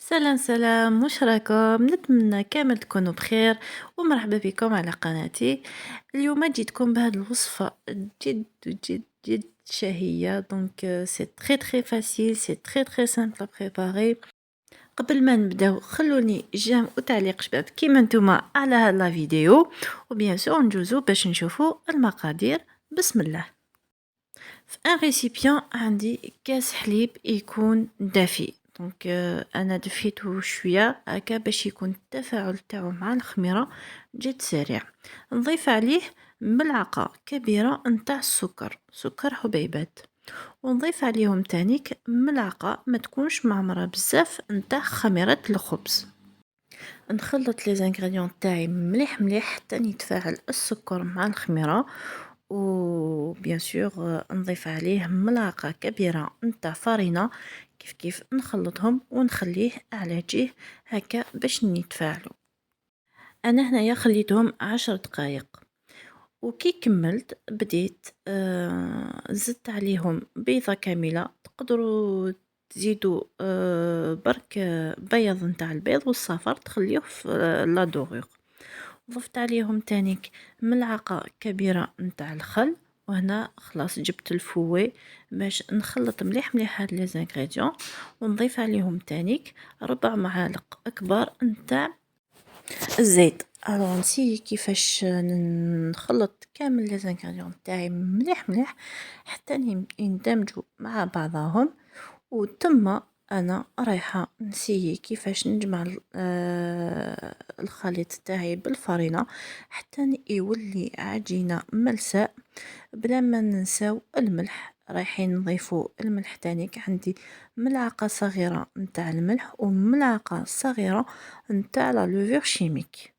سلام سلام، واش راكم؟ نتمنى كامل تكونوا بخير ومرحبا بكم على قناتي. اليوم جيتكم بهذه الوصفة جد جد جد شهية. دونك سي تري تري فاسيل، سي تري تري سامبل بريباري. قبل ما نبداو خلوني جيم وتعليق شباب كيما نتوما على هاد لا فيديو، وبيان سور ندوزو باش نشوفو المقادير. بسم الله. في ان ريسيبيان عندي كاس حليب يكون دافي. دونك انا دفيته شويه هكا باش يكون التفاعل تاعو مع الخميره جد سريع. نضيف عليه ملعقه كبيره نتاع السكر، سكر حبيبات. ونضيف عليهم تانيك ملعقه ما تكونش معمره بزاف نتاع خميره الخبز. نخلط لي زانغريديون تاعي مليح مليح حتى يتفاعل السكر مع الخميره. و بيان سور نضيف عليه ملعقة كبيرة نتاع فرينة. كيف نخلطهم ونخليه على جهة هكا باش يتفاعلوا. انا هنايا خليتهم 10 دقائق. وكي كملت بديت زدت عليهم بيضة كاملة. تقدروا تزيدوا برك بيض نتاع البيض والصفر تخليه في لا دوغور. ضفت عليهم تانيك ملعقة كبيرة نتاع الخل. وهنا خلاص جبت الفوي باش نخلط مليح مليح هاد لي زانغريديون. ونضيف عليهم تانيك 4 معالق كبار نتاع الزيت. الوغ نسيي كيفاش نخلط كامل لي زانغريديون تاعي مليح مليح حتى يندمجوا مع بعضهم. وتم انا رايحه نسيي كيفاش نجمع الخليط تاعي بالفرينه حتى يولي عجينه ملساء. بلا ما ننساو الملح، رايحين نضيفو الملح تانيك. عندي ملعقه صغيره نتاع الملح وملعقه صغيره نتاع لا لوفور شيميك.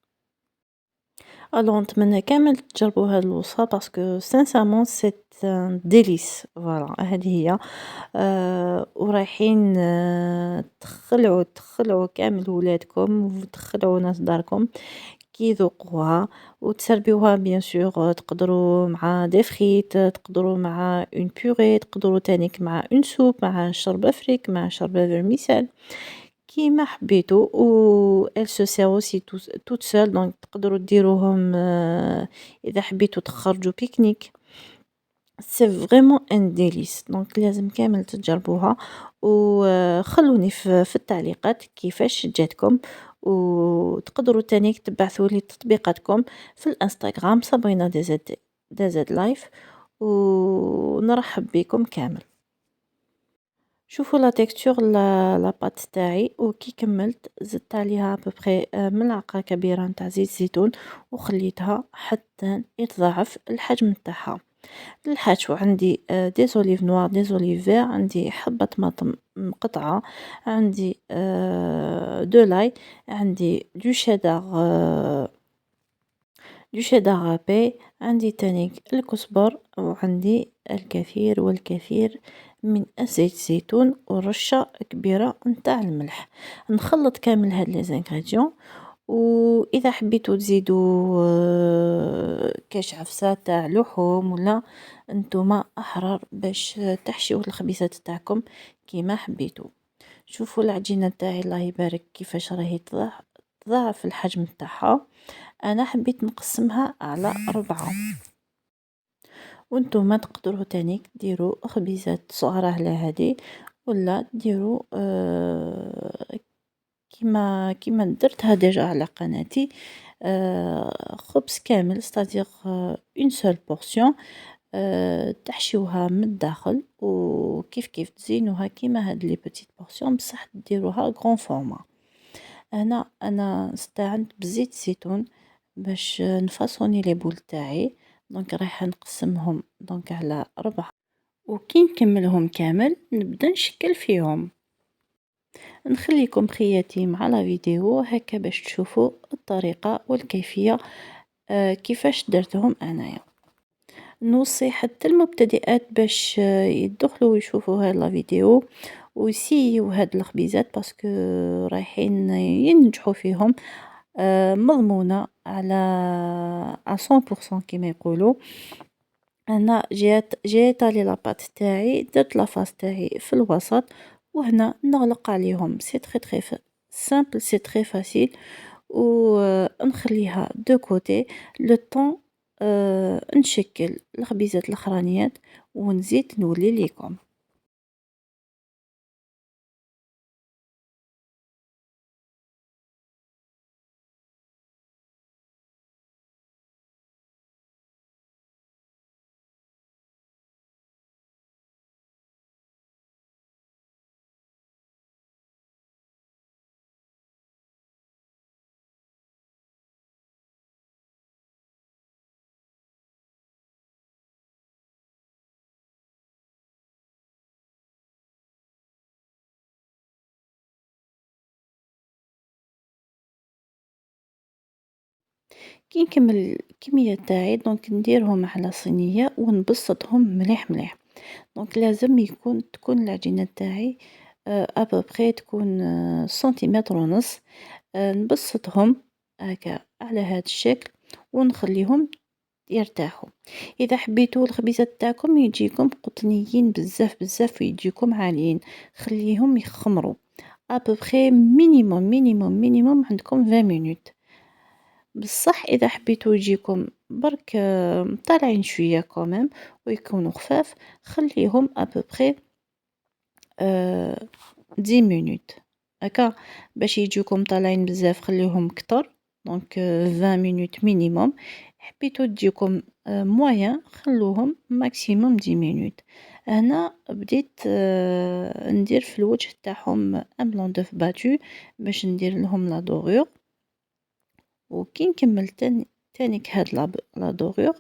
الوغ نتمنى كامل تجربوا هاد الوصفه باسكو سانسيرمون سي ان ديليس. فوالا هذه هي. ورايحين تخلعوا كامل ولادكم وتخلعوا ناس داركم كي يذوقوها وتسربيوها. بيان سور تقدروا مع دي فريت، تقدروا مع اون بوري، تقدروا تانيك مع اون سوب، مع شربة فريك، مع شربة فيرميسيل كيما حبيتو. و elle se sert aussi toute seule. دونك تقدروا ديروهم اذا حبيتوا تخرجوا بيكنيك. سي فريمون ان ديليس. دونك لازم كامل تجربوها. وخلوني في التعليقات كيفاش جاتكم. وتقدروا تانيك تبعثوا لي تطبيقاتكم في الانستغرام صابرينا دي زد لايف. ونرحب بكم كامل. شوفوا لا تكستور لا بات تاعي. وكي كملت زدت عليها ببخي ملعقه كبيره نتاع زيت زيتون وخليتها حتى يتضاعف الحجم تاعها. للحشو عندي دي زوليف نوار، دي زوليف فير، عندي حبة طماطم مقطعة، عندي دو لاي، عندي دو شيدار رابي، عندي تانيك الكزبر، وعندي الكثير والكثير من الزيت الزيتون ورشة كبيرة نتاع الملح. نخلط كامل هاد لي زانغريديون. واذا حبيتوا تزيدوا كاش عفسه تاع لحوم ولا انتوما احرار باش تحشيو الخبيزات تاعكم كيما حبيتوا. شوفوا العجينه تاعي الله يبارك كيفاش راهي تضاعف الحجم تاعها. انا حبيت نقسمها على 4. وانتوما تقدروا تانيك ديروا خبيزات صغار على هذه ولا ديروا كيما درتها ديجا على قناتي. خبز كامل ستادير اون سول بورسيون. تحشيوها من الداخل وكيف كيف تزينوها كيما هاد لي بوتيت بورسيون بصح ديروها غران فورما. هنا انا استعنت بزيت الزيتون باش نفاصوني لي بول تاعي. دونك رايحه نقسمهم دونك على 4. وكي نكملهم كامل نبدا نشكل فيهم. نخليكم خياتي مع لا فيديو هكا باش تشوفوا الطريقة والكيفية كيفاش درتهم انايا. نوصي حتى المبتدئات باش يدخلوا ويشوفوا هاد لا فيديو ويسيو هاد الخبيزات باسكو رايحين ينجحوا فيهم. مضمونة على 100% كما يقولوا. انا جيت على لاباط تاعي درت لافاس تاعي في الوسط وهنا نغلق عليهم. سي تري تري simple c'est très facile ونخليها de côté le temps نشكل الخبيزات الأخرانيات ونزيد نولي ليكم. كي نكمل الكمية تاعي دونك نديرهم على صينية ونبسطهم مليح مليح، دونك لازم تكون العجينة تاعي à peu près تكون سنتيمتر ونص، نبسطهم هاكا على هاد الشكل ونخليهم يرتاحوا. إذا حبيتوا الخبيزات تاعكم يجيكم قطنيين بزاف بزاف ويجيكم عاليين، خليهم يخمروا à peu près minimum عندكم 20 minutes. بصح إذا حبيتو يجيكم برك طالعين شوية كوميم ويكونوا خفاف خليهم à peu près 10 minutes هاكا، باش يجوكم طالعين بزاف خليهم كتر دونك 20 minutes minimum، حبيتو تجيكم moyen خلوهم maximum 10 minutes. هنا بديت ندير في الوجه تاعهم un blanc d'œuf battu باش ندير لهم لا dorure، وكي نكمل تانيك هاد لا دورور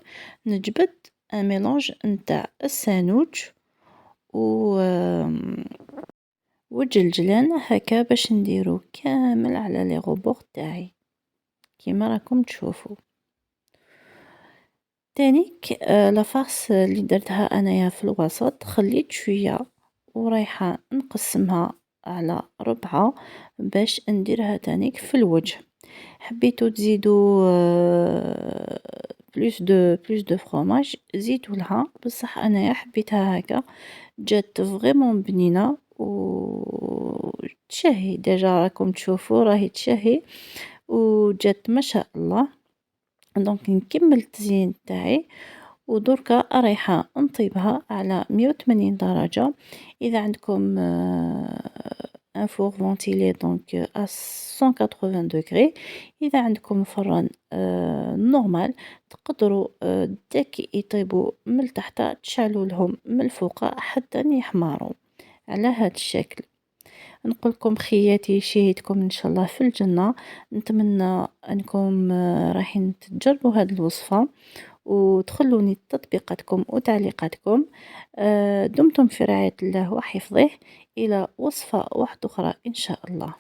نجبد ان ميلونج نتاع السانوج و والجلجلان هكا باش نديرو كامل على لي غوبور تاعي كيما راكم تشوفوا. تانيك لافاس اللي درتها انايا في الوسط خليت شوية ورايحة نقسمها على ربعة باش نديرها تانيك في الوجه. حبيتو تزيدو بلوس دو فروماج زيدولها، بصح انايا حبيتها هكا جات فريمون بنينة و تشهي ديجا راكم تشوفوا راهي تشهي وجات ما شاء الله. دونك نكمل التزيين تاعي ودركا رايحة نطيبها على 180 درجة. إذا عندكم ان فور فونتيلي دونك à 180 degrés، إذا عندكم فران نورمال تقدروا داك يطيبوا من التحت تشعلوا لهم من الفوق حتى يحمروا على هاد الشكل. نقولكم خياتي شهيتكم ان شاء الله في الجنة، نتمنى انكم رايحين تجربوا هاد الوصفة وتخلوني تطبيقاتكم وتعليقاتكم. دمتم في رعاية الله وحفظه، إلى وصفة واحدة أخرى إن شاء الله.